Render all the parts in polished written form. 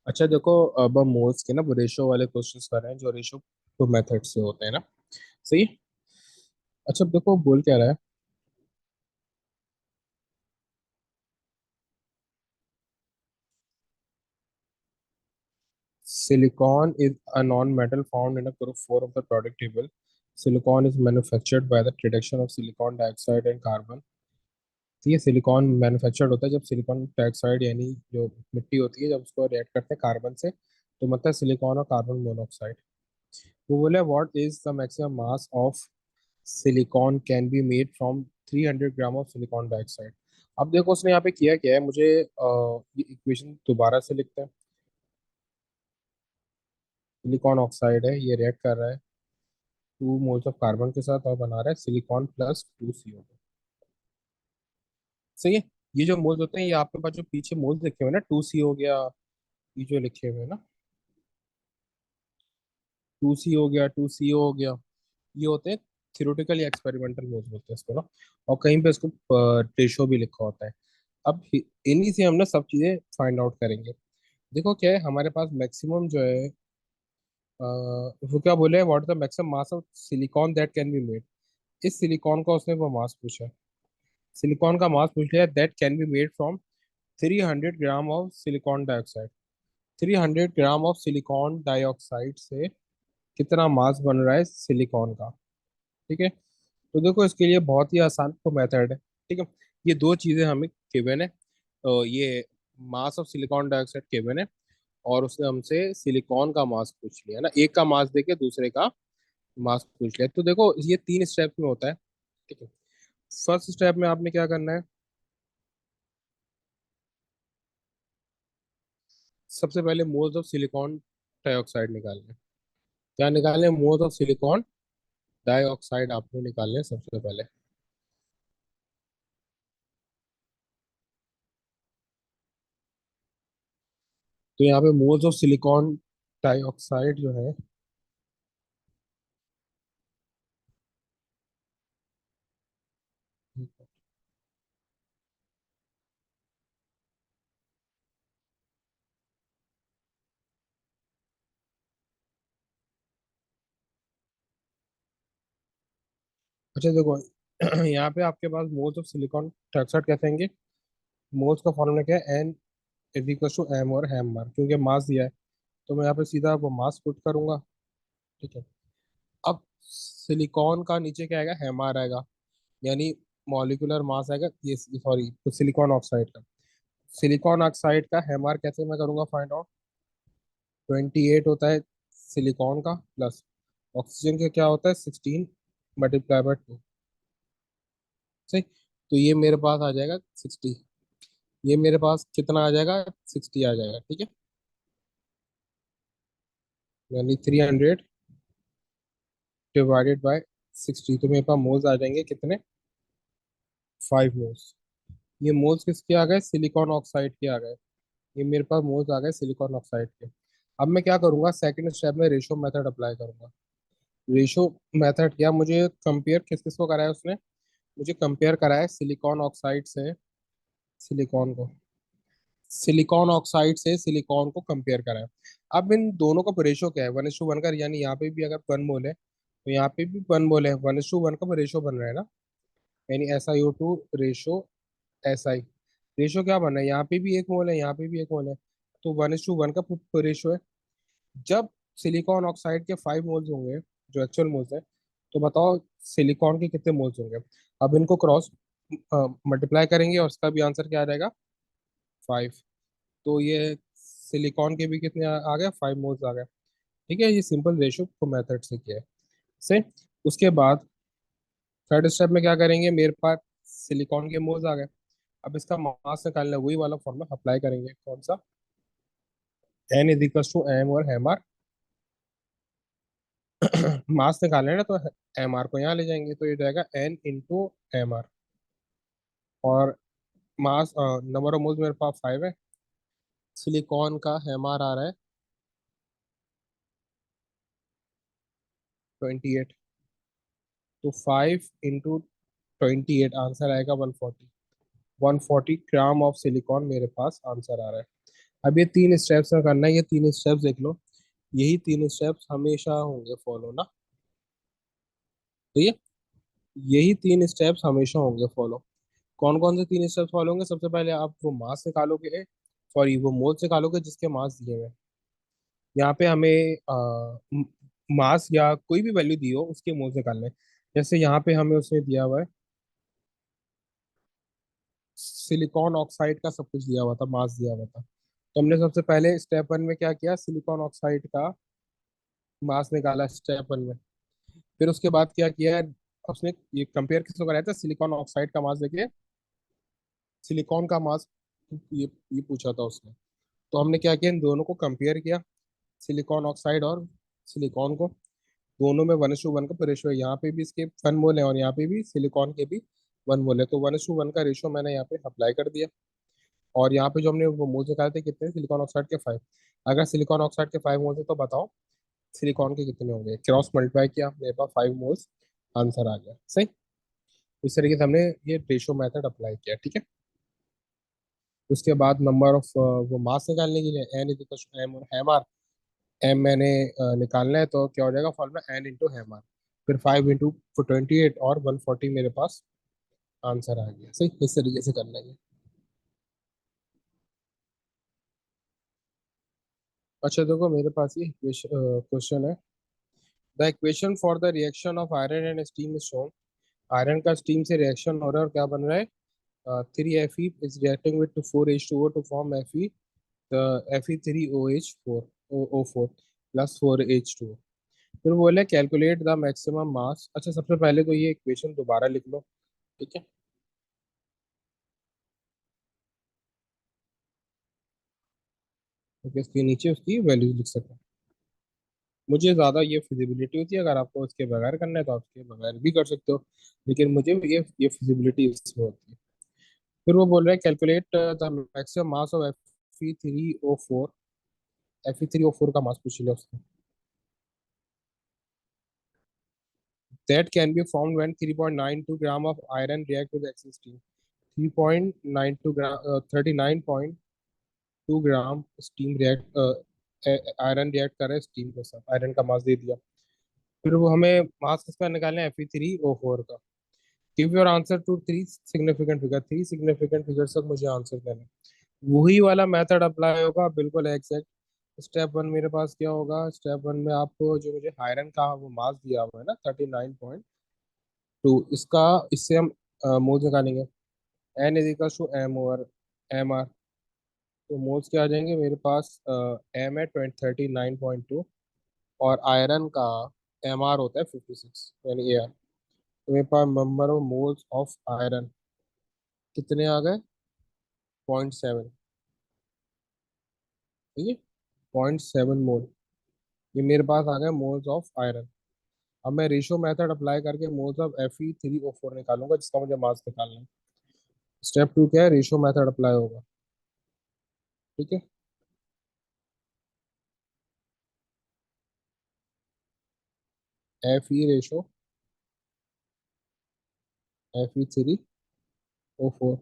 अच्छा देखो, अब हम मोल्स के ना रेशो वाले क्वेश्चंस कर रहे हैं जो रेशो टू मेथड से होते हैं ना। सही। अच्छा अब देखो बोल क्या रहा है। Silicon is a non-metal found in a group 4 of the periodic table. Silicon is manufactured by the reduction of silicon dioxide and carbon. तो ये सिलिकॉन मैन्युफैक्चर्ड होता है जब सिलिकॉन डाइऑक्साइड यानी जो मिट्टी होती है जब उसको रिएक्ट करते हैं कार्बन से तो मतलब सिलिकॉन और कार्बन मोनोऑक्साइड। वो बोले what is the maximum mass of silicon can be made from 300 gram of silicon dioxide. अब देखो उसने यहाँ पे किया क्या है, मुझे ये इक्वेशन दोबारा से लिखते हैं। सिलिकॉन ऑक्साइड है, ये रिएक्ट कर रहा है 2 मोल्स ऑफ कार्बन के साथ और बना रहा है सिलिकॉन प्लस 2CO। सही है। ये जो मोल्स होते हैं ये आपके पास जो पीछे मोल्स लिखे हुए हैं ना 2C हो गया, ये जो लिखे हुए हैं ना 2C हो गया 2CO हो गया, ये होते हैं थियोरेटिकल या एक्सपेरिमेंटल मोल्स बोलते हैं इसको ना। और कहीं पे इसको रेशो भी लिखा होता है। अब इन्हीं से हम ना सब चीजें फाइंड आउट करेंगे। देखो क्या है हमारे पास मैक्सिमम जो है, वो क्या बोले what the maximum mass of silicon that can be made. इस सिलिकॉन का उसने वो मास पूछा। सिलिकॉन का मास पूछ लिया that can be made from 300 gram of silicon dioxide. 300 gram of silicon dioxide से कितना मास बन रहा है सिलिकॉन का। ठीक है। तो देखो इसके लिए बहुत ही आसान तो मेथड है। ठीक है। ये दो चीजें हमें गिवन है। ये mass of silicon dioxide given है और उसने हमसे सिलिकॉन का मास पूछ लिया ना, एक का मास देके दूसरे का मास पूछ लिया। तो देखो ये 3 स्टेप में होता है। ठीक है। फर्स्ट स्टेप में आपने क्या करना है, सबसे पहले मोल्स ऑफ सिलिकॉन डाइऑक्साइड निकालना है। क्या निकालना है, मोल्स ऑफ सिलिकॉन डाइऑक्साइड आपको निकालना है सबसे पहले। तो यहाँ पे मोल्स ऑफ सिलिकॉन डाइऑक्साइड जो है, अच्छा देखो यहाँ पे आपके पास मोल्स ऑफ सिलिकॉन डाइऑक्साइड कैसे आएंगे। मोल्स का फॉर्मूला क्या है, N is equal to M और हैमर, क्योंकि मास दिया है तो मैं यहाँ पे सीधा वो मास पुट करूंगा। ठीक है। अब सिलिकॉन का नीचे क्या आएगा, हैमर आएगा, यानी मॉलिक्यूलर मास आएगा ये, सॉरी तो सिलिकॉन ऑक्साइड का। सिलिकॉन ऑक्साइड का हैमर कैसे मैं करूंगा फाइंड आउट। 28 होता है सिलिकॉन का प्लस ऑक्सीजन का क्या होता है 16 मल्टीप्लाई बाय 2। सही। तो ये मेरे पास आ जाएगा 60। ये मेरे पास कितना आ जाएगा, 60 आ जाएगा। ठीक है। यानी 300 डिवाइडेड बाय 60, तो मेरे पास मोल्स आ जाएंगे कितने, 5 मोल्स। ये मोल्स किसके आ गए, सिलिकॉन ऑक्साइड के आ गए। ये मेरे पास मोल्स आ गए सिलिकॉन ऑक्साइड के। अब मैं क्या करूंगा, सेकंड स्टेप में रेशो मेथड अप्लाई करूंगा। रेशो मेथड क्या, मुझे कंपेयर किस किस को कराया उसने, मुझे कंपेयर कराया सिलिकॉन ऑक्साइड से सिलिकॉन को, सिलिकॉन ऑक्साइड से सिलिकॉन को कंपेयर करा है। अब इन दोनों का रेशो क्या है, 1:1 का, यानी यहाँ पे भी अगर 1 मोल है तो यहाँ पे भी 1 मोल है, 1:1 का रेशो बन रहा है ना। यानी SiO2 रेशो SI, रेशो क्या बन रहा है, यहाँ पे भी 1 मोल है यहाँ पे भी 1 मोल है, तो 1:1 का रेशो है। जब सिलिकॉन ऑक्साइड के 5 मोल्स होंगे जो एक्चुअल मोल्स है, तो बताओ सिलिकॉन के कितने मोल्स होंगे। अब इनको क्रॉस मल्टीप्लाई करेंगे और उसका भी आंसर क्या आ जाएगा, 5। तो ये सिलिकॉन के भी कितने आ गए, 5 मोल्स आ गए। ठीक है, ये सिंपल रेशो को मेथड से किया है। से उसके बाद थर्ड स्टेप में क्या करेंगे, मेरे पास सिलिकॉन के मोल्स आ गए। अब इसका मास निकालना है, वही वाला फॉर्मूला अप्लाई करेंगे, कौन सा, N is equal to M और एम आर। मास निकालना है ना, तो एम आर को यहाँ ले जाएंगे तो ये जाएगा एन इंटू एम आर। और मास नंबर ऑफ मोल्स मेरे पास 5 है, सिलिकॉन का एम आर आ रहा है 28। तो 5 इंटू 28 आंसर आएगा 140। 140 ग्राम ऑफ सिलिकॉन मेरे पास आंसर आ रहा है। अब ये 3 स्टेप्स में करना है, ये 3 स्टेप्स देख लो। यही 3 स्टेप्स हमेशा होंगे फॉलो ना। ठीक है, यही 3 स्टेप्स हमेशा होंगे फॉलो। कौन कौन से 3 स्टेप्स फॉलो होंगे? सबसे पहले आप वो मास निकालोगे, सॉरी वो मोल्स निकालोगे जिसके मास दिए हुए हैं। यहाँ पे हमें मास या कोई भी वैल्यू दी हो उसके मोल्स निकालने हैं। जैसे यहाँ पे हमें उसने दिया हुआ है सिलिकॉन ऑक्साइड का, सब कुछ दिया हुआ था, मास दिया हुआ था। तो हमने सबसे पहले स्टेप 1 में क्या किया, सिलिकॉन ऑक्साइड का मास निकाला स्टेप 1 में। फिर उसके बाद क्या किया है, उसने ये कंपेयर किसको कराया था, सिलिकॉन ऑक्साइड का मास देके सिलिकॉन का मास, ये पूछा था उसने। तो हमने क्या किया, इन दोनों को कंपेयर किया, सिलिकॉन ऑक्साइड और सिलिकॉन को। दोनों में 1:1 का रेशो है, यहाँ पे भी इसके 1 मोल है और यहाँ पे भी सिलिकॉन के भी 1 मोल है, तो 1:1 का रेशो मैंने यहाँ पे अप्लाई कर दिया। और यहाँ पे जो हमने वो मोल्स निकाले थे कितने, सिलिकॉन ऑक्साइड के 5। अगर सिलिकॉन ऑक्साइड के 5 मोल्स है तो बताओ सिलिकॉन के कितने होंगे। क्रॉस मल्टीप्लाई किया, मेरे पास 5 मोल्स आंसर आ गया सही। इस तरीके से हमने ये रेशो मेथड अप्लाई किया, ठीक है। उसके बाद नंबर ऑफ वो मास निकालने के लिए एन इज एम और हैम आर। एम मैंने निकालना है तो क्या हो जाएगा formula, N into M R. फिर 5 इंटू 28 और 140 मेरे पास आंसर आ गया सही। इस तरीके से करना है। अच्छा देखो मेरे पास ये क्वेश्चन है। The equation for the reaction of iron and steam is shown. Iron का स्टीम से रिएक्शन हो रहा है और क्या बन रहा है, 3Fe is reacting with 4H2O to form Fe, the Fe3OH4 O4 plus 4H2O। फिर बोले कैलकुलेट द मैक्सिमम मास। अच्छा सबसे पहले तो ये इक्वेशन दोबारा लिख लो, ठीक है। क्योंकि इसके नीचे उसकी वैल्यूज लिख सकें। मुझे ज़्यादा ये फिजिबिलिटी होती है, अगर आपको इसके बगैर करना है तो आप इसके बगैर भी कर सकते हो, लेकिन मुझे ये फिजिबिलिटी इसमें होती है। फिर वो बोल रहे हैं calculate the maximum mass of Fe3O4। Fe3O4 का मास पूछ लिया उसने। That can be formed when 3.92 gram of iron react with excess steam। 3.92 gram 39.2 gram steam iron react कर रहा है स्टीम के साथ, आयरन का मास दे दिया। फिर वो हमें मास किसका निकालना है, Fe3O4 का। Give your answer to 3 significant figure. 3 significant figure तक मुझे आंसर देना है। वही वाला मेथड अप्लाई होगा बिल्कुल एग्जैक्ट। स्टेप 1 मेरे पास क्या होगा, स्टेप 1 में आपको जो मुझे आयरन का वो मास दिया हुआ है ना 39.2, इसका इससे हम मोल्स निकालेंगे। N is equal to M over M R. तो मोल्स क्या आ जाएंगे मेरे पास, एम है 39.2 और आयरन का एम आर होता है 56 यानी ए आर। तो मेरे पास number of moles of iron कितने आ गए, 0.7। ठीक है, 0.7 मोल, ये मेरे पास आ गए मोल्स ऑफ आयरन। अब मैं रेशियो मेथड अप्लाई करके मोल्स ऑफ Fe3O4 निकालूंगा जिसका मुझे मास निकालना है। स्टेप 2 क्या है, रेशियो मेथड अप्लाई होगा, ठीक है। Fe ratio Fe3O4।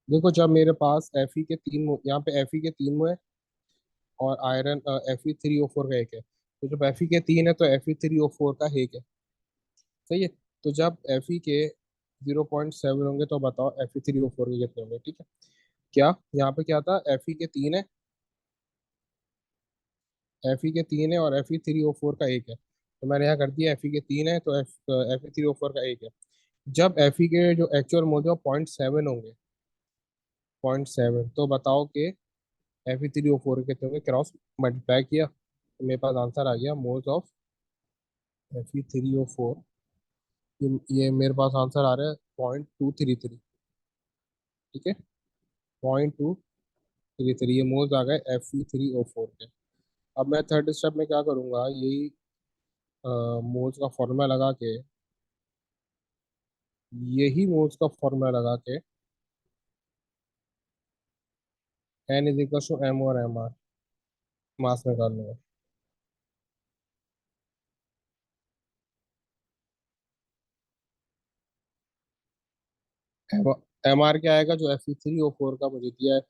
देखो जब मेरे पास Fe के यहाँ पे Fe के 3 है और आयरन Fe3O4 का 1 है, तो जब Fe के 3 है तो Fe3O4 का 1 है, सही है। तो जब Fe के 0.7 होंगे तो बताओ Fe3O4 के कितने होंगे, ठीक है। क्या यहाँ पे क्या था, Fe के 3 है, Fe के 3 है और Fe3O4 का 1 है, तो मैंने यहाँ कर दिया Fe के 3 है तो Fe3O4 का 1 है। जब Fe के जो एक्चुअल मोल है 0.7 होंगे, 0.7, तो बताओ कि Fe3O4 के कितने होंगे। क्रॉस मल्टीप्लाई किया तो मेरे पास आंसर आ गया मोल्स ऑफ Fe3O4। ये मेरे पास आंसर आ रहा है 0.233, ठीक है। 0.233 ये मोल्स आ गए Fe3O4 के। अब मैं थर्ड स्टेप में क्या करूंगा, यही मोल्स का फॉर्मूला लगा के, यही मोल्स का फॉर्मूला लगा के N is equal to M और एम आर मास निकाल लूंगा। एम आर क्या आएगा, जो Fe3O4 का मुझे दिया है,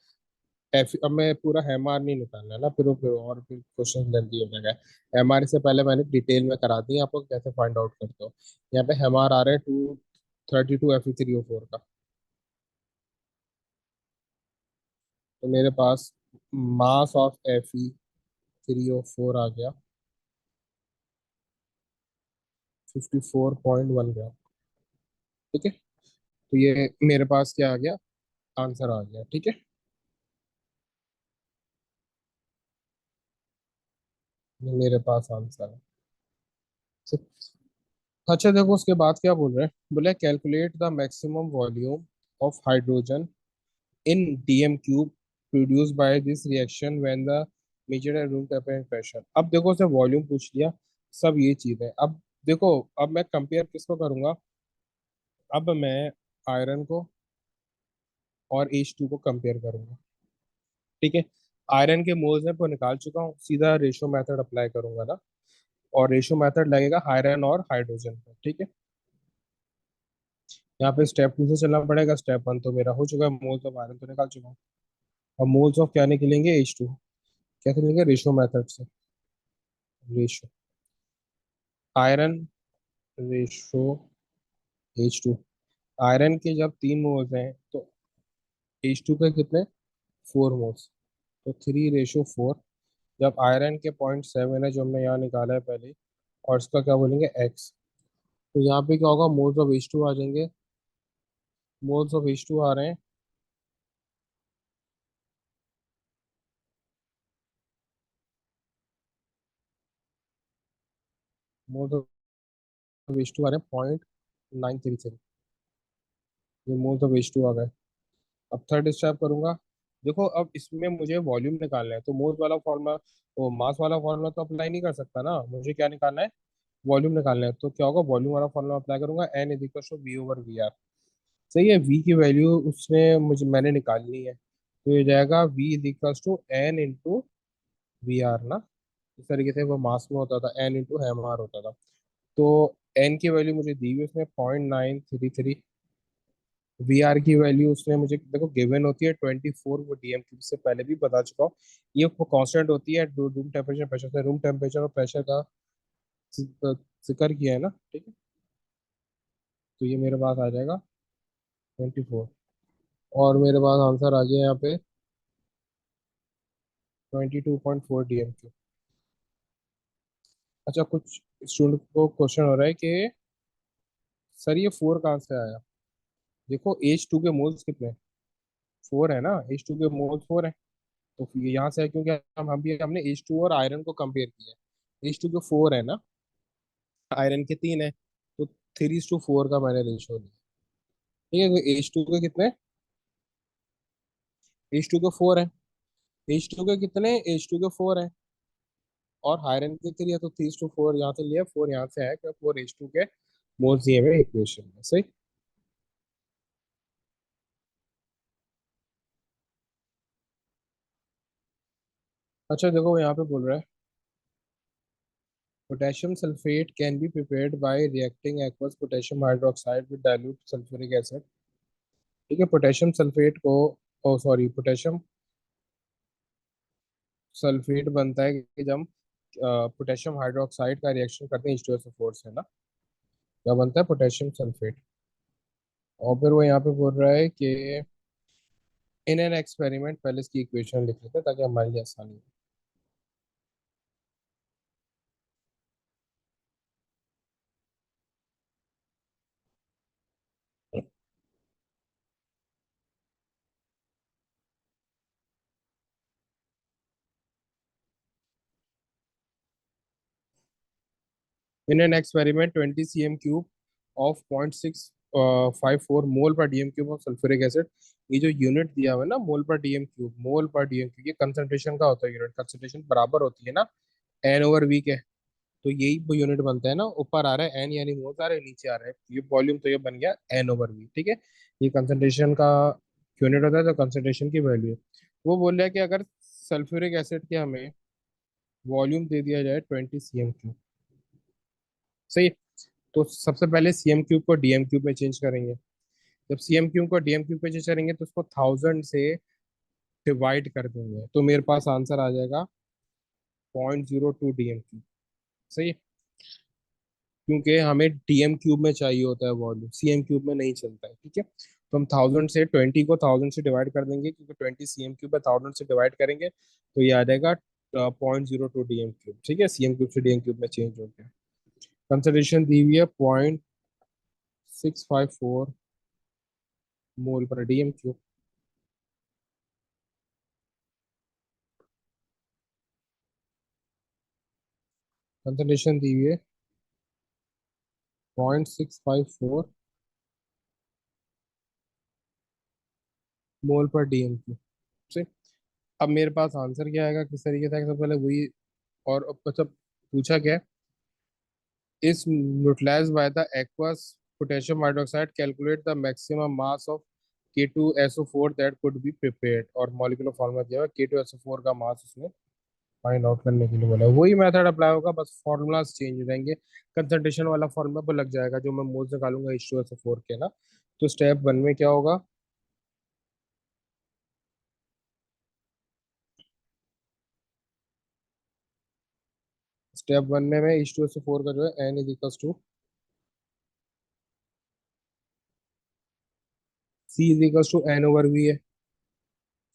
अब मैं पूरा एमआर नहीं निकालना है ना, फिर और फिर क्वेश्चन लेंदी हो जाएगा। एमआर से पहले मैंने डिटेल में करा दी आपको कैसे फाइंड आउट करते हो। यहाँ पे एमआर आ रहा है 232 Fe3O4 का। तो मेरे पास मास ऑफ Fe3O4 आ गया 54.1 ग्राम। ठीक है, तो ये मेरे पास क्या आ गया, आंसर आ गया। ठीक है, ये मेरे पास आंसर है। अच्छा देखो उसके बाद क्या बोल रहे हैं, बोले calculate the maximum volume of hydrogen in DM cube produce by this reaction when the measure room temperature pressure. अब देखो उसे वॉल्यूम पूछ लिया, सब ये चीज है। अब देखो, अब मैं कंपेयर किसको करूंगा, अब मैं आयरन को और H2 को कंपेयर करूंगा। ठीक है, आयरन के मोल्स में को निकाल चुका हूँ, सीधा रेशो मेथड अप्लाई करूंगा ना, और रेशो मेथड लगेगा आयरन और हाइड्रोजन पे। ठीक है, यहाँ पे स्टेप 2 से चलना पड़ेगा, स्टेप 1 तो मेरा हो चुका है, मोल्स ऑफ आयरन तो निकाल चुका हूँ। अब मोल्स ऑफ क्या निकलेंगे, H2। क्या निकलेंगे, रेशो मेथड से, ratio iron ratio H2। Iron के जब 3 मोल्स हैं तो H2 के कितने, 4 मोल्स, तो 3:4। जब आयरन के 0.7 है जो हमने यहाँ निकाला है पहले, और इसका क्या बोलेंगे, एक्स, तो यहाँ पे क्या होगा, मोल्स ऑफ H2 आ जाएंगे। मोल्स ऑफ H2 आ रहे हैं, मोल्स ऑफ H2 आ रहे हैं 0.933। ये मोल्स ऑफ H2 आ गए। अब थर्ड स्टेप करूंगा। देखो अब इसमें मुझे वॉल्यूम निकालना है, तो मोल्स वाला फॉर्मूला, वो मास वाला फॉर्मूला तो अप्लाई नहीं कर सकता ना, मुझे क्या निकालना है, वॉल्यूम निकालना है। तो क्या होगा, वॉल्यूम वाला फॉर्मूला अप्लाई करूंगा, N = V/VR। सही है, V की वैल्यू उसने मैंने निकालनी है, तो ये जाएगा V = N × VR ना। इस तरीके से वो मास में होता था, N × MR होता था। तो N की वैल्यू मुझे दी हुई उसने 0.933। VR की वैल्यू उसने मुझे देखो गिवन होती है 24, वो डीएम क्यूब से पहले भी बता चुका हूँ। ये वो कांस्टेंट होती है रूम टेम्परेचर प्रेशर से, रूम टेम्परेचर और प्रेशर का जिक्र किया है ना। ठीक है, तो ये मेरे पास आ जाएगा 24, और मेरे पास आंसर आ गया यहाँ पे 22.4 डीएम क्यूब। अच्छा, कुछ स्टूडेंट को क्वेश्चन हो रहा है कि सर ये 4 कहाँ से आया। देखो H2 के मोल्स कितने, 4 है ना, H2 के मोल्स 4 है। तो फिर ये यहाँ से है क्योंकि हमने H2 और आयरन को कंपेयर किया। H2 के 4 है ना, आयरन के 3 है, तो 3:4 का मैंने रेशो लिया। ठीक है, तो H2 के कितने, H2 के 4 है, H2 के कितने, H2 के 4 है, और आयरन के 3 है, तो 3:4 यहाँ से लिया, 4 यहाँ से है, क्या 4 H2 के मोल्स दिए हुए इक्वेशन में। सही। अच्छा देखो यहाँ पे बोल रहा है potassium sulphate can be prepared by reacting aqueous potassium hydroxide with dilute sulphuric acid. ठीक है, पोटेशियम सल्फेट को, ओ सॉरी, पोटेशियम सल्फेट बनता है कि जब पोटेशियम हाइड्रोक्साइड का रिएक्शन करते हैं H2SO4 से ना, क्या बनता है, पोटेशियम सल्फेट। और फिर वो यहाँ पे बोल रहा है कि इन एन एक्सपेरिमेंट, पहले इसकी इक्वेशन लिख लेते हैं ताकि हमारे लिए आसानी हो। In an experiment 20 cm³ of 0.654 mole per dm cube of sulphuric acid. ये जो यूनिट दिया हुआ है ना, मोल पर डीएम क्यूब, ये कंसंट्रेशन का होता है यूनिट, कंसंट्रेशन बराबर होती है ना N/V के। तो यही वो यूनिट बनता है ना, ऊपर आ रहा है N यानी मोल्स आ रहे हैं, नीचे आ रहा है ये वॉल्यूम, तो ये बन गया N/V। ठीक है, ये कंसंट्रेशन का यूनिट होता है, तो कंसंट्रेशन की वैल्यू है। वो बोल रहा है कि अगर सल्फ्यूरिक एसिड के हमें वॉल्यूम दे दिया जाए 20 cm³, सही, तो सबसे पहले CM³ को DM³ में चेंज करेंगे। जब CM³ को DM³ में चेंज करेंगे तो उसको 1000 से डिवाइड कर देंगे तो मेरे पास आंसर आ जाएगा 0.02 DM क्यूब। सही है। क्योंकि हमें डीएम क्यूब में चाहिए होता है वॉल्यूम, सीएम क्यूब में नहीं चलता है। ठीक है, तो हम 1000 से डिवाइड कर देंगे, क्योंकि 20 CM क्यूब है, 1000 से डिवाइड करेंगे तो ये आ जाएगा 0.02 DM क्यूब। ठीक है, सीएम क्यूब से डीएम क्यूब में चेंज हो गया। कंसंट्रेशन दी हुई है 0.654 मोल पर डीएम क्यूब। कंसंट्रेशन दी हुई है 0.654 मोल पर डीएम क्यूब से। अब मेरे पास आंसर क्या आएगा, किस तरीके से आएगा, सबसे पहले वही। और अब मतलब पूछा क्या है, is neutralized by the aqueous potassium hydroxide, calculate the maximum mass of K2SO4 that could be prepared। और मॉलिक्यूलर फॉर्मूला दिया है K2SO4 का मास उसमें फाइंड आउट करने के लिए बोला है। वही मेथड अप्लाई होगा, बस फॉर्मूलाज चेंज हो जाएंगे। कंसंट्रेशन वाला फॉर्मूला पर लग जाएगा जो मैं मोल्स निकालूंगा H2SO4 के ना। तो स्टेप वन में क्या होगा, स्टेप वन में मैं H2SO4 का जो है N is equals to C is equals to N over V है।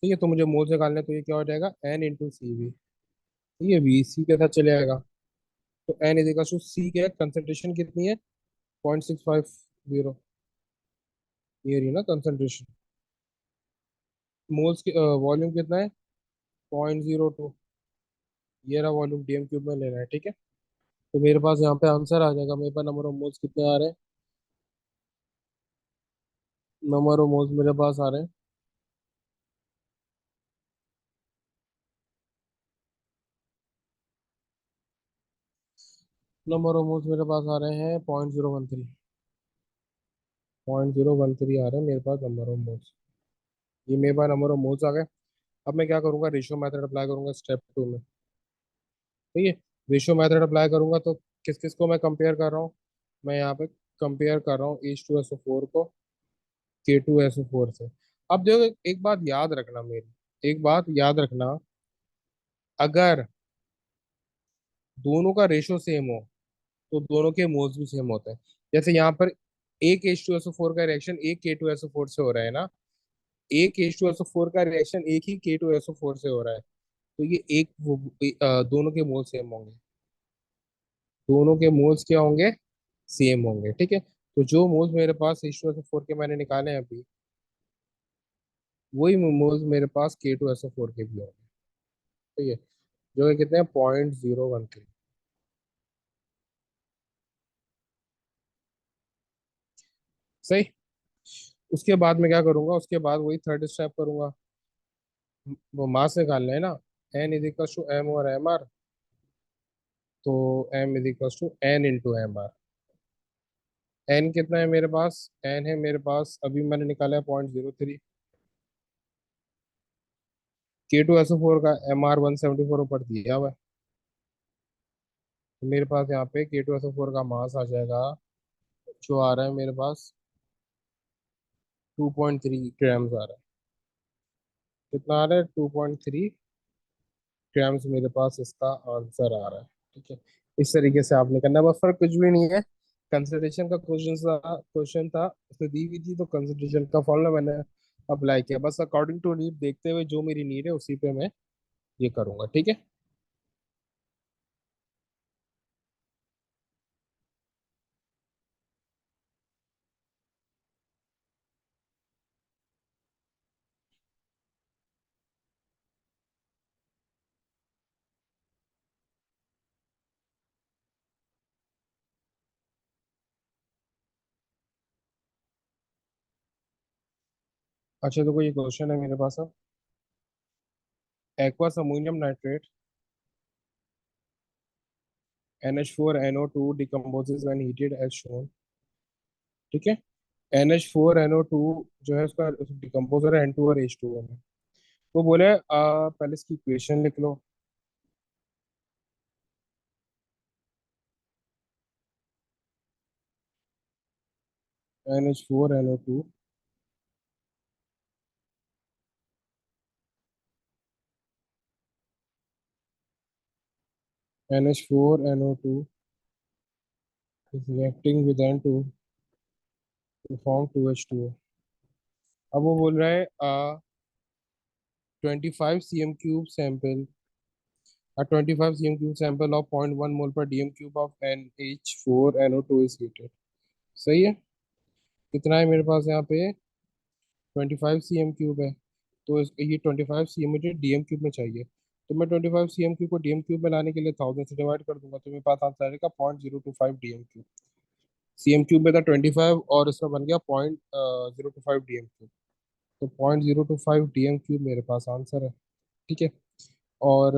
ठीक है, तो मुझे मोल्स निकालने हैं, तो ये क्या हो जाएगा N इंटू सी वी। ठीक है, वी सी के साथ चले आएगा। तो एन इज इक्वल टू सी के, कंसंट्रेशन कितनी है 0.650, ये रही ना कंसंट्रेशन। मोल्स की वॉल्यूम कितना है 0.02, ये रहा वॉल्यूम, डीएम क्यूब में लेना है। ठीक है, तो मेरे पास यहाँ पे आंसर आ जाएगा। मेरे पास नंबर ऑफ मोल्स कितने आ रहे हैं, नंबर ऑफ मोल्स मेरे पास आ रहे हैं, नंबर ऑफ मोल्स मेरे पास आ रहे हैं 0.013, 0.013 आ रहे हैं मेरे पास नंबर ऑफ मोल्स। ये मेरे पास नंबर ऑफ मोल्स आ गए। अब मैं क्या करूंगा, रेशियो मेथड अप्लाई करूंगा स्टेप टू में। ठीक है, रेशियो मेथड अप्लाई करूंगा तो किस किस को मैं कंपेयर कर रहा हूँ, मैं यहाँ पे कंपेयर कर रहा हूँ H2SO4 को K2SO4 से। अब देखो, एक बात याद रखना मेरी, एक बात याद रखना, अगर दोनों का रेशो सेम हो तो दोनों के मोल्स भी सेम होते हैं। जैसे यहाँ पर एक H2SO4 का रिएक्शन एक K2SO4 से हो रहा है ना, एक H2SO4 का रिएक्शन एक ही K2SO4 से हो रहा है, तो ये दोनों के मोल सेम होंगे, दोनों के मोल्स क्या होंगे, सेम होंगे। ठीक है, तो जो मोल्स मेरे पास H2SO4 के मैंने निकाले हैं अभी, वही मोल्स मेरे पास K2SO4 के भी होंगे। ठीक है, जो कि कितने हैं 0.013। सही। उसके बाद मैं क्या करूंगा, उसके बाद वही थर्ड स्टेप करूंगा, वो मास निकालना है ना। N is equal to M और एम आर, तो M is equal to N into M R. N कितना है मेरे पास, एन है मेरे पास अभी मैंने निकाला है 0.03। K2SO4 का MR 174 ऊपर दिया हुआ है, तो मेरे पास यहाँ पे K2SO4 का मास आ जाएगा, जो आ रहा है मेरे पास 2.3 ग्राम्स आ रहा है। कितना आ रहा है 2.3 ग्राम्स, मेरे पास इसका आंसर आ रहा है। ठीक है, इस तरीके से आपने करना है, बस फर्क कुछ भी नहीं है। कंसिडरेशन का क्वेश्चन था उसमें दी हुई थी, तो कंसिडरेशन का फॉर्मूला मैंने अप्लाई किया, बस अकॉर्डिंग टू नीड देखते हुए जो मेरी नीड है उसी पे मैं ये करूंगा। ठीक है। अच्छा, तो कोई क्वेश्चन है मेरे पास अब। Aqueous ammonium nitrate NH4NO2 decomposes when heated as shown. ठीक है, NH4NO2 जो है उसका डिकम्पोजर है N2 और H2O में। वो बोले पहले इसकी इक्वेशन लिख लो। NH4NO2 NH4NO2 is reacting with N2 to form 2H2O. अब वो बोल रहा है 25 cm cube sample, a 25 cm cube sample of 0.1 mole per dm cube of NH4NO2 is heated. सही है। कितना है मेरे पास यहाँ पे? 25 cm क्यूब है। तो ये 25 cm मुझे डीएम क्यूब में चाहिए। तो मैं 25 cm क्यूब को डीएम क्यूब में लाने के लिए 1000 से डिवाइड कर दूंगा, तो मेरे पास आंसर आएगा 0.025 डीएम क्यूब। सीएम क्यूब में था 25 और इसमें बन गया 0.025 डीएम क्यूब। तो 0.025 डीएम क्यूब मेरे पास आंसर है। ठीक है। और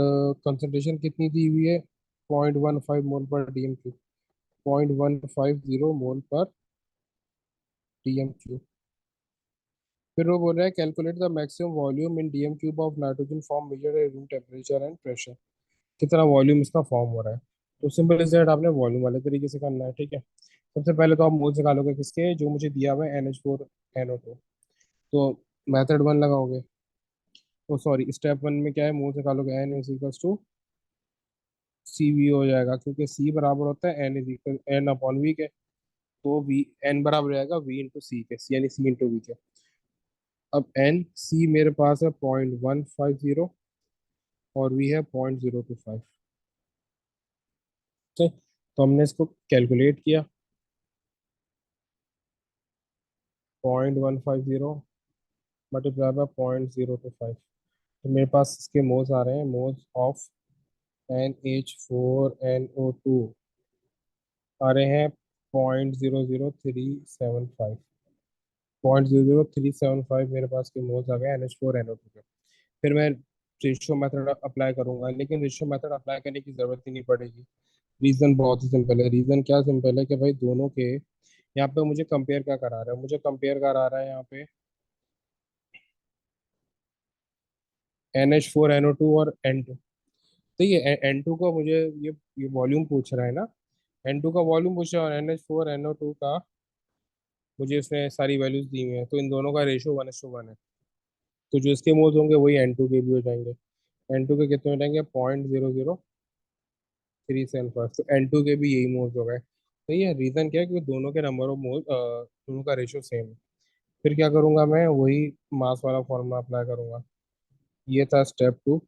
कंसंट्रेशन कितनी दी हुई है? 0.15 मोल पर डीएम क्यूब। 0.150 मोल पर डीएम क्यूब। फिर वो बोल रहा है calculate the maximum volume in DM cube of nitrogen form measure at room temperature and pressure. कितना वॉल्यूम इसका फॉर्म हो रहा है? तो सिंपल इज दैट, आपने वॉल्यूम वाले तरीके से करना है। ठीक है। सबसे पहले तो आप मोल्स निकालोगे किसके, जो मुझे दिया हुआ है NH4NO2। तो मेथड वन लगाओगे। तो सॉरी, स्टेप वन में क्या है, मोल्स निकालोगे N is equal to CV हो जाएगा, क्योंकि C बराबर होता है N इज इक्वल N/V के। तो वी N बराबर रहेगा V इंटू सी के, यानी C इंटू V के। अब C मेरे पास है 0.150 और V है 0.025। ठीक। तो हमने इसको कैलकुलेट किया। 0.150 मल्टीप्लाई बाय 0.025। तो मेरे पास इसके मोल्स आ रहे हैं, मोल्स ऑफ NH4NO2 आ रहे हैं 0.00375। 0.00375 मेरे पास के मोल्स आ गए NH4NO2 के। फिर मैं रेशियो मेथड अप्लाई करूंगा, लेकिन रेशियो मेथड अप्लाई करने की जरूरत ही नहीं पड़ेगी। रीजन बहुत ही सिंपल है। रीजन क्या सिंपल है कि भाई दोनों के यहाँ पे मुझे कंपेयर क्या करा रहा है, मुझे कंपेयर करा रहा है यहाँ पे NH4NO2 और N2। तो ये N2 का मुझे ये वॉल्यूम पूछ रहा है ना। N2 का वॉल्यूम पूछ रहा है और NH4NO2 का मुझे इसने सारी वैल्यूज दी हुई हैं, तो इन दोनों का रेशियो 1:1 है। तो जो इसके मोल्स होंगे वही N2 के भी हो जाएंगे। N2 के कितने हो जाएंगे? 0.00375। तो N2 के भी यही मोल्स हो गए। तो ये रीजन क्या है? क्योंकि दोनों के नंबर ऑफ मोल, दोनों का रेशियो सेम है। फिर क्या करूंगा मैं? वही मास वाला फॉर्मूला अप्लाई करूंगा। ये था स्टेप टू।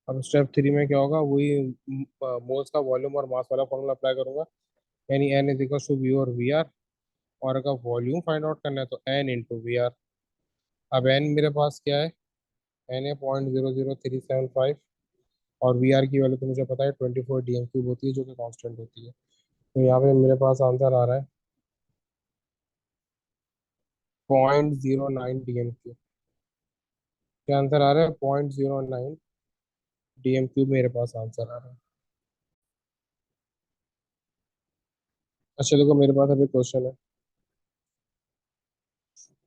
अब स्टेप थ्री में क्या होगा? वही मोल्स का वॉल्यूम और मास वाला फॉर्मूला अप्लाई करूंगा। यानी N is equal to V और वी आर। और अगर वॉल्यूम फाइंड आउट करना है तो N इंटू वी आर। अब N मेरे पास क्या है? N है 0.00375। और वी आर की वैल्यू तो मुझे पता है 24 डीएम क्यूब होती है, जो कि कांस्टेंट होती है। तो यहाँ पे मेरे पास आंसर आ रहा है 0.09 डीएम क्यूब। क्या आंसर आ रहा है? 0.09 डीएम क्यूब मेरे पास आंसर आ रहा है। अच्छा देखो, मेरे पास अभी क्वेश्चन है।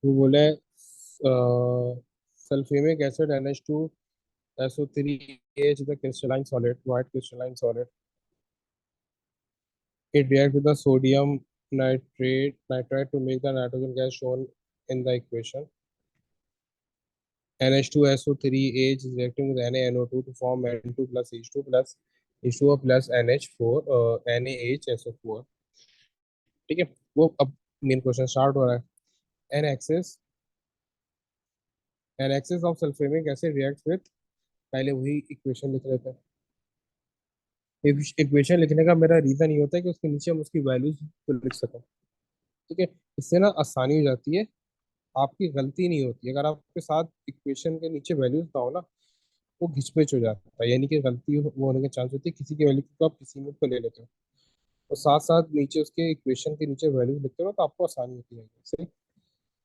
वो बोले सल्फ्यूमिक acid NH2SO3H is a crystalline solid, white crystalline solid. It reacts with the sodium nitrite to make the nitrogen gas shown in the equation. NH2SO3H is reacting with NaNO2 to form N2 plus H2 plus H2O plus NH4 NaHSO4। ठीक है। वो अब main question start हो रहा है। An excess an excess of sulphuric acid reacts with, पहले वही equation लिख लेते हैं। इक्वेशन लिखने का मेरा रीजन ये होता है कि उसके नीचे हम उसकी वैल्यूज को लिख सकें। ठीक है। इससे ना आसानी हो जाती है, आपकी गलती नहीं होती। अगर आपके साथ इक्वेशन के नीचे वैल्यूज ना हो ना, वो घिचपिच हो जाता है, यानी कि वो होने के चांस होती है किसी की वैल्यू को आप किसी में को ले लेते हो। और साथ साथ नीचे उसके इक्वेशन के नीचे वैल्यूज लिखते हो तो आपको आसानी होती है। सही।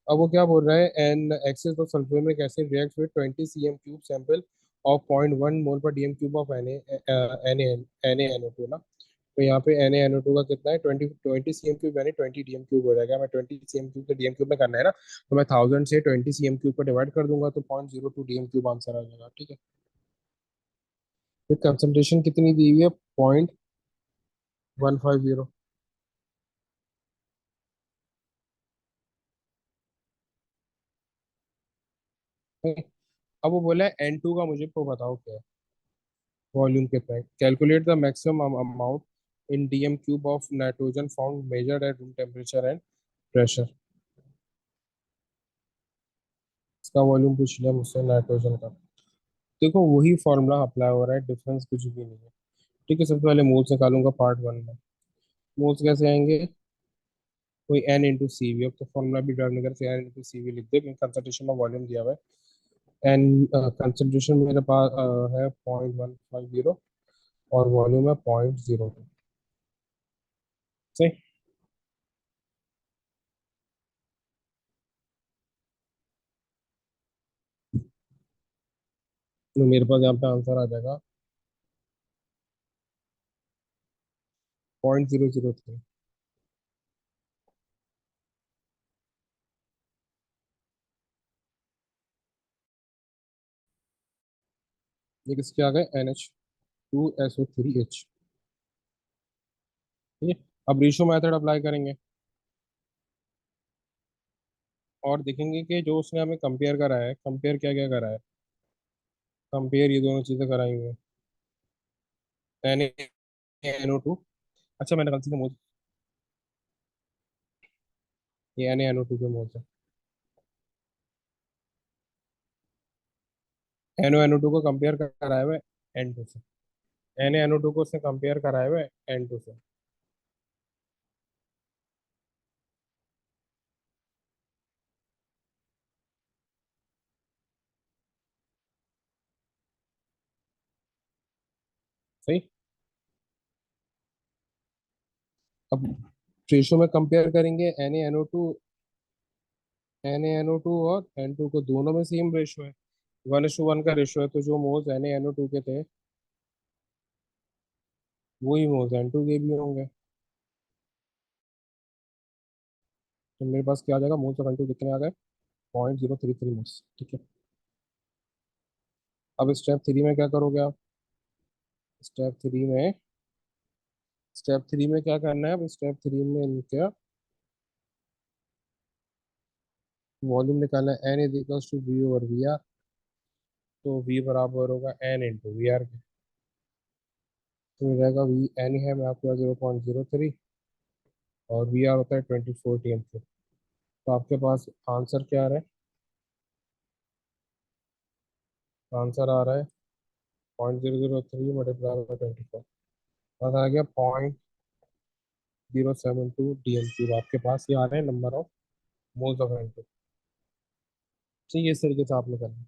अब वो क्या बोल रहा है? An excess of sulphuric acid reacts with 20 cm cube sample of 0.1 mole per dm cube of NaNO2 ना। तो यहाँ पे NaNO2 का कितना है? 20 cm क्यूब, यानी 20 डीएम क्यूब हो जाएगा। मैं 20 cm क्यूब से डीएम क्यूब में करना है ना, तो मैं 1000 से 20 cm क्यूब को डिवाइड कर दूंगा, तो 0.02 डीएम क्यूब आंसर आ जाएगा। ठीक है। फिर कंसंट्रेशन कितनी दी हुई है? 0.150। अब वो बोला है N2 का मुझे को बताओ क्या है। वॉल्यूम कितना है, calculate the maximum amount in DM cube of nitrogen found measured eight room temperature and pressure. इसका वॉल्यूम पूछ लिया मुझसे नाइट्रोजन का। देखो वही फॉर्मूला अप्लाई हो रहा है, डिफरेंस कुछ भी नहीं है। ठीक है, सबसे पहले मोल्स निकालूंगा पार्ट वन में। मोल्स कैसे आएंगे, कोई एन इंटू सी वी, अब तो फॉर्मूला भी ड्राइव नहीं करते, एन इंटू सी वी लिख दे क्योंकि कंसंट्रेशन में वॉल्यूम दिया हुआ है। एन कंसंट्रेशन मेरे पास है 0.150 और वॉल्यूम है 0.02। सही। तो मेरे पास यहाँ पे आंसर आ जाएगा 0.003। ये किसके आ गए, NH2SO3H। ठीक है, अब रेशो मेथड अप्लाई करेंगे और देखेंगे कि जो उसने हमें कंपेयर करा है, कंपेयर क्या क्या करा है, कंपेयर ये दोनों चीजें कराई हुई है, NaNO2। अच्छा मैंने गलती से मोल, ये NaNO2 के मोल्स है। NaNO2 को कंपेयर कराया हुआ है N2 से, NaNO2 को उसने कंपेयर कराया हुआ है N2 से। सही। अब रेशो में कंपेयर करेंगे NaNO2 और N2 को, दोनों में सेम रेशो है, 1:1 का रेशो है, तो जो मोल्स NaNO2 के थे वही मोल्स N2 के भी होंगे। तो मेरे पास क्या आ जाएगा, मोल्स ऑफ N2 कितने आ गए, 0.033 मोल्स। ठीक है, अब स्टेप थ्री में क्या करोगे आप, स्टेप थ्री में स्टेप थ्री में क्या करना है, अब स्टेप थ्री में इनका वॉल्यूम निकालना है, N is equals to V over V R. तो वी बराबर होगा एन इंटू वी आर के। तो ये रहेगा वी एन है मैं आपके पास 0.03 और वी आर होता है 24 TM। तो आपके पास आंसर क्या आ रहा है, आंसर आ रहा है 0.003 × 24। बस आ गया 0.072 DM3 आपके पास, ये आ रहे हैं number of moles of N. ठीक है, इस तरीके से आपने करना है।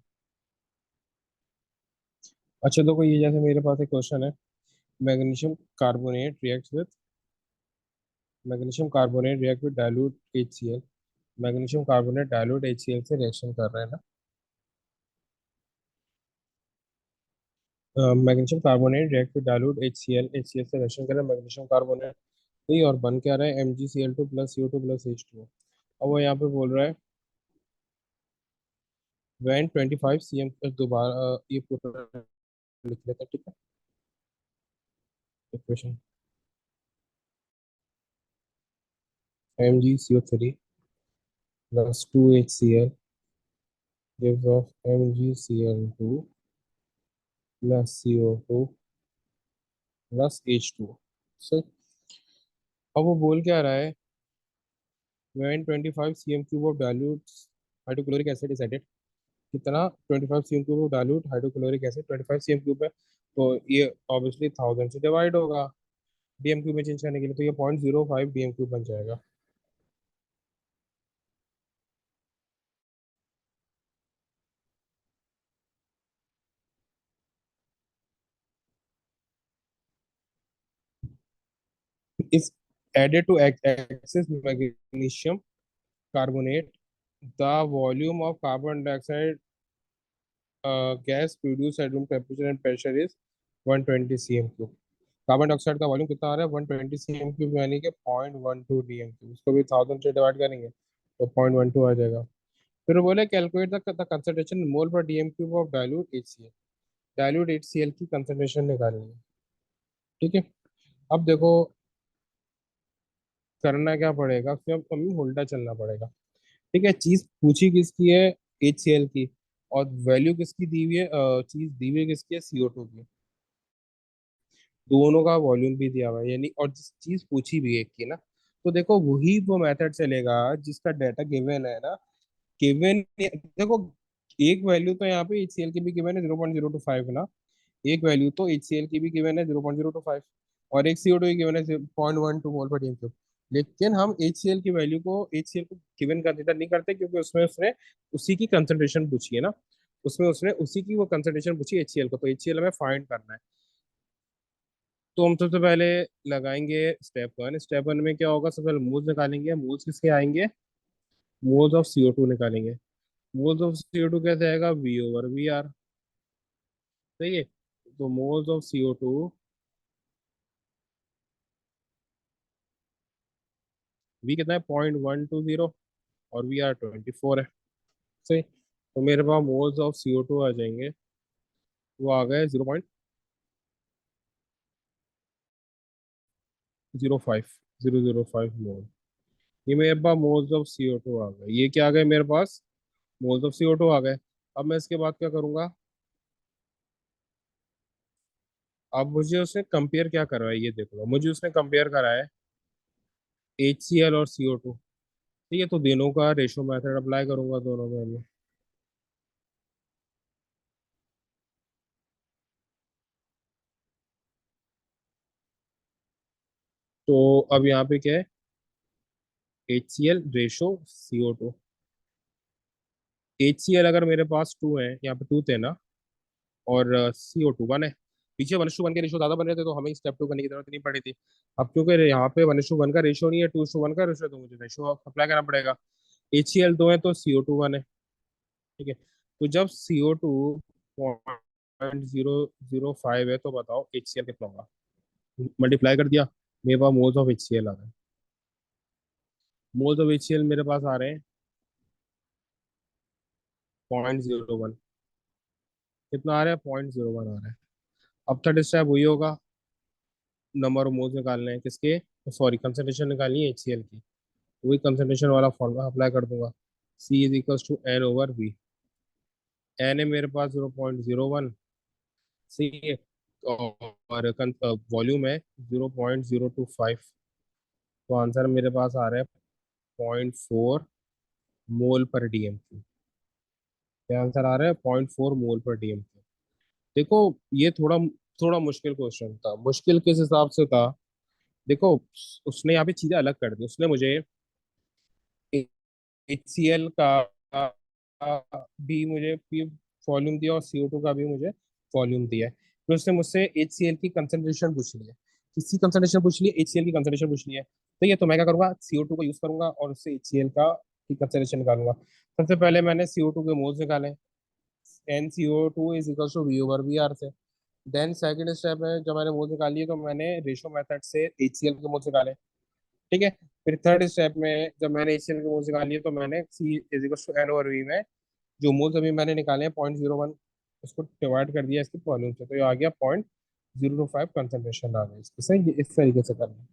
अच्छा देखो, ये जैसे मेरे पास एक क्वेश्चन है, magnesium carbonate react with magnesium carbonate react with dilute HCl। Magnesium carbonate dilute HCl से रिएक्शन कर रहे हैं ना, magnesium carbonate react with dilute HCl से रिएक्शन कर रहे हैं मैग्नीशियम कार्बोनेट। ठीक है, और बन क्या रहा है MgCl2 plus CO2 plus H2O। अब वो यहाँ पे बोल रहा है वैन 25 cm, दोबारा ये पूरा लिख लेते हैं। ठीक है, equation MgCO3 plus 2HCl gives off MgCl2 plus CO2 plus H2O। सही। अब वो बोल क्या रहा है, when 25 cm cube of dilute hydrochloric acid is added, कितना, 25 cm cube of dilute hydrochloric acid, 25 cm cube है तो ये ऑब्वियसली 1000 से डिवाइड होगा डीएम क्यूब में चेंज करने के लिए, तो ये 0.05 DM क्यूब बन जाएगा। Is added to excess magnesium carbonate, the volume of carbon dioxide gas produce at room temperature and pressure is 120 cm cube. Carbon dioxide का वॉल्यूम कितना आ रहा है, 120 cm क्यूब, यानी कि 0.12 DM क्यूब। इसको भी 1000 से डिवाइड करेंगे तो 0.12 आ जाएगा। फिर बोले calculate the concentration mole per dm cube of dilute HCl। Dilute HCl की कंसंट्रेशन निकालनी है। ठीक है, अब देखो करना क्या पड़ेगा, फिर अब हमें उल्टा चलना पड़ेगा। ठीक है, चीज पूछी किसकी है, HCl की, और वैल्यू किसकी दी हुई है, चीज दी हुई है किसकी है, CO2 की। दोनों का वॉल्यूम भी दिया हुआ है, यानी और जिस चीज पूछी भी है एक की ना, तो देखो वही वो मेथड चलेगा जिसका डाटा गिवन है ना। गिवन देखो, एक वैल्यू तो यहाँ पे HCl की भी गिवन है 0.025 ना, एक वैल्यू तो HCl की भी गिवन है 0.025, और एक CO2 की गिवन है 0.12 मोल पर टीएम क्यूब। लेकिन हम HCl की वैल्यू को HCl को गिवन कंसीडर नहीं करते, क्योंकि उसमें उसने उसी की कंसंट्रेशन पूछी है ना, उसमें उसने उसी की वो कंसंट्रेशन पूछी HCl को, तो HCl हमें फाइंड करना है। तो हम सबसे पहले लगाएंगे स्टेप 1। स्टेप 1 में क्या होगा, सबसे पहले मोल्स निकालेंगे। मोल्स किसके आएंगे, मोल्स ऑफ CO2 निकालेंगे। मोल्स ऑफ CO2 कैसे आएगा, V/VR। सही है, तो मोल्स ऑफ CO2, V कितना है 0.120, और VR 24 है। सही, तो मेरे पास मोल्स ऑफ CO2 आ जाएंगे, वो आ गए 0.05 मोल। ये मेरे पास मोल्स ऑफ CO2 आ गए, ये क्या आ गए मेरे पास, मोल्स ऑफ CO2 आ गए। अब मैं इसके बाद क्या करूंगा, अब मुझे उसने कंपेयर क्या करा है ये देखो, मुझे उसने कंपेयर करा है HCl और CO2। ठीक है, तो दोनों का रेशो मेथड अप्लाई करूंगा दोनों में मैं। तो अब यहाँ पे क्या है, HCl रेशो CO2। HCl अगर मेरे पास 2 है, यहाँ पे 2 थे ना, और CO2 1 है। पीछे 1:1 के रेशो ज्यादा बन रहे थे, तो हमें स्टेप 2 करने की जरूरत नहीं पड़ी थी। अब क्योंकि यहाँ पे 1:1 का रेशो नहीं है, 2:1 का रेशो है, तो मुझे रेशो अप्लाई करना पड़ेगा। HCl 2 है तो CO2 1 है। ठीक है, तो जब CO2 0.005 है, तो बताओ HCl कितना होगा। मल्टीप्लाई कर दिया, मेरे पास मोल्स ऑफ HCl आ रहा है। मोल्स ऑफ HCl मेरे पास आ रहे हैं 0.01। कितना आ रहा है, 0.01 आ रहा है। अब थर्ड स्टेप वही होगा, नंबर ऑफ मोल्स निकालने हैं किसके, सॉरी कंसंट्रेशन निकालनी है HCl की। वही कंसंट्रेशन वाला फॉर्मूला अप्लाई कर दूंगा, C = N/V। एन है मेरे पास 0.01। सी है, और वॉल्यूम है 0.025। तो आंसर मेरे पास आ रहा है 0.4 मोल पर DMQ। क्या आंसर आ रहा है, 0.4 मोल पर DMQ। देखो, ये थोड़ा थोड़ा मुश्किल क्वेश्चन था। मुश्किल किस हिसाब से था, देखो उसने यहाँ पे चीजें अलग कर दी। उसने मुझे HCl भी मुझे वॉल्यूम दिया, और CO2 का भी मुझे वॉल्यूम दिया है। फिर उसने मुझसे HCl की कंसंट्रेशन पूछ ली है, किसी कंसंट्रेशन पूछ ली है, HCl की कंसंट्रेशन पूछ ली है। तो ये तो मैं क्या करूंगा, CO2 को यूज करूंगा और उससे HCl का की कंसंट्रेशन निकालूंगा। सबसे पहले मैंने CO2 के मोल्स निकाले, NCO2 = V/VR से। देन सेकंड स्टेप है, जब मैंने मोल्स निकाल लिए, तो मैंने रेशो मेथड से HCl के मोल्स निकाले। ठीक है, फिर थर्ड स्टेप में जब मैंने HCl के मोल्स निकाल लिए, तो मैंने C = N/V में जो मोल्स अभी मैंने निकाले हैं 0.01, उसको डिवाइड कर दिया इसकी वॉल्यूम से, तो ये आ गया 0.025 कंसंट्रेशन आ गई इसकी। सही, इस तरीके से करना है।